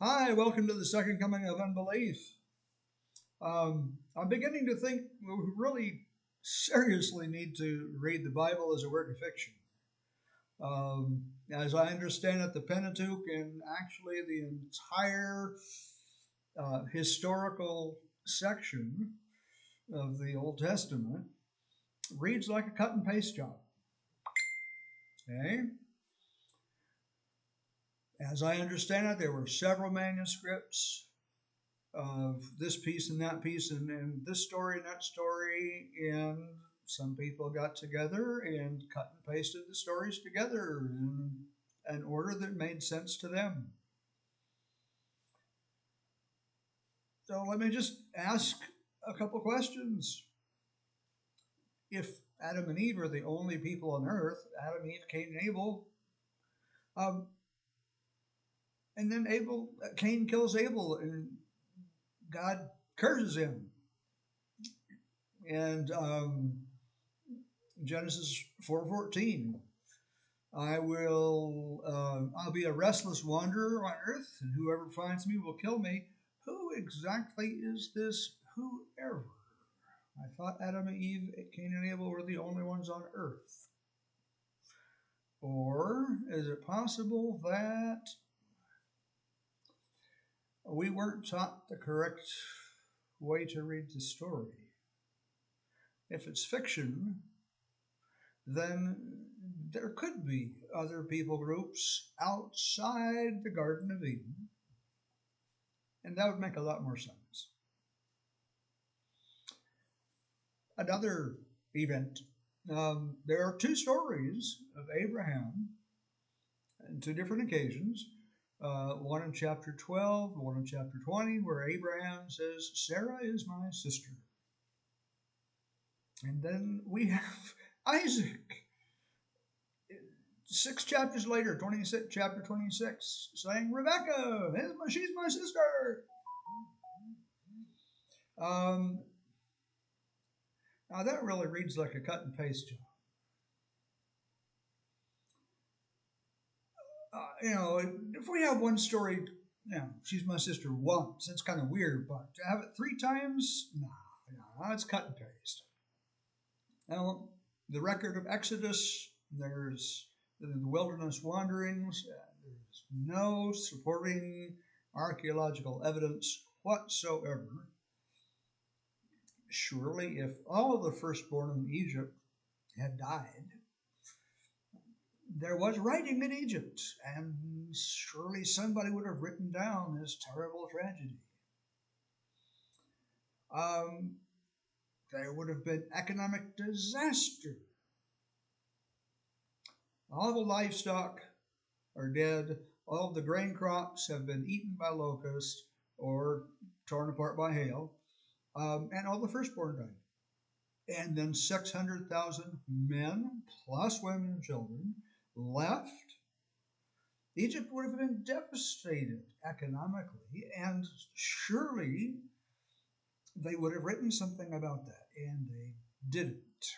Hi, welcome to the second coming of unbelief. I'm beginning to think we really seriously need to read the Bible as a work of fiction. As I understand it, the Pentateuch and actually the entire historical section of the Old Testament reads like a cut and paste job. Okay? As I understand it, there were several manuscripts of this piece and that piece and this story and that story, and some people got together and cut and pasted the stories together in an order that made sense to them. So let me just ask a couple questions. If Adam and Eve are the only people on earth, Adam, Eve, Cain, and Abel, um, and then Cain kills Abel, and God curses him. And Genesis 4:14, I'll be a restless wanderer on earth, and whoever finds me will kill me. Who exactly is this whoever? I thought Adam and Eve, Cain and Abel were the only ones on earth. Or is it possible that we weren't taught the correct way to read the story? If it's fiction, then there could be other people groups outside the Garden of Eden, and that would make a lot more sense. Another event, there are two stories of Abraham on two different occasions, one in chapter 12, one in chapter 20, where Abraham says, Sarah is my sister. And then we have Isaac, 6 chapters later, chapter 26, saying, Rebecca, she's my sister. Now that really reads like a cut and paste job. If we have one story, she's my sister once, it's kind of weird, but to have it 3 times, no, it's cut and paste. Now, the record of Exodus, there's the wilderness wanderings, there's no supporting archaeological evidence whatsoever. Surely, if all of the firstborn in Egypt had died, there was writing in Egypt, and surely somebody would have written down this terrible tragedy. There would have been economic disaster. All the livestock are dead. All the grain crops have been eaten by locusts or torn apart by hail. And all the firstborn died. And then 600,000 men, plus women and children, left. Egypt would have been devastated economically, and surely they would have written something about that, and they didn't.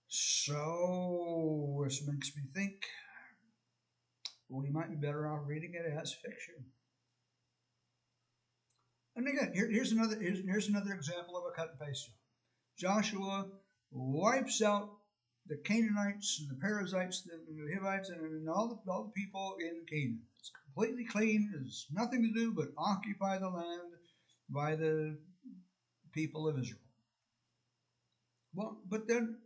So this makes me think we might be better off reading it as fiction. And again, here's another example of a cut and paste job. Joshua wipes out the Canaanites and the Perizzites and the Hivites and all the people in Canaan. It's completely clean. There's nothing to do but occupy the land by the people of Israel. Well, but then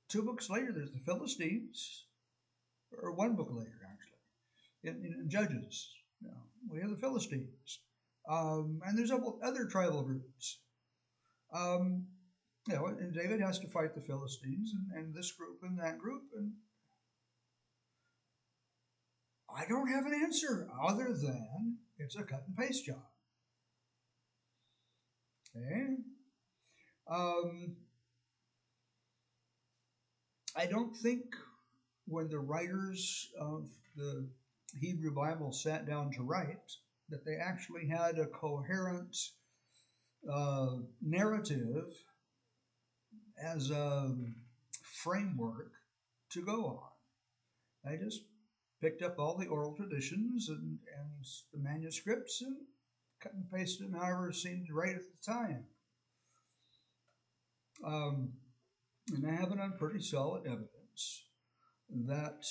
2 books later, there's the Philistines, or 1 book later, actually, in Judges. We have the Philistines, and there's other tribal groups. And David has to fight the Philistines and this group and that group, and I don't have an answer other than it's a cut and paste job. Okay. I don't think when the writers of the Hebrew Bible sat down to write that they actually had a coherent narrative as a framework to go on. They just picked up all the oral traditions and the manuscripts and cut and pasted them however seemed right at the time. Um, and I have it on pretty solid evidence that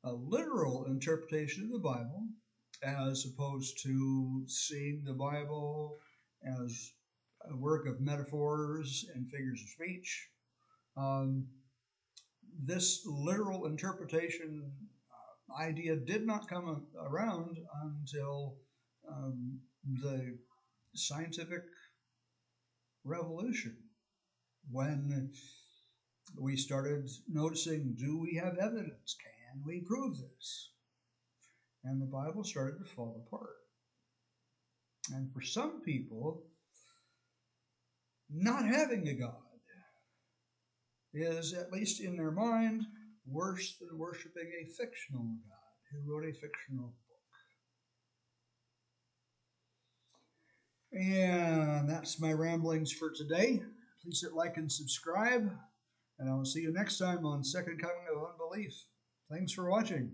a literal interpretation of the Bible, as opposed to seeing the Bible as a work of metaphors and figures of speech, um, this literal interpretation idea did not come around until the scientific revolution, when we started noticing, do we have evidence? Can we prove this? And the Bible started to fall apart. And for some people, not having a God is, at least in their mind, worse than worshiping a fictional God who wrote a fictional book. And that's my ramblings for today. Please hit like and subscribe, and I will see you next time on Second Coming of Unbelief. Thanks for watching.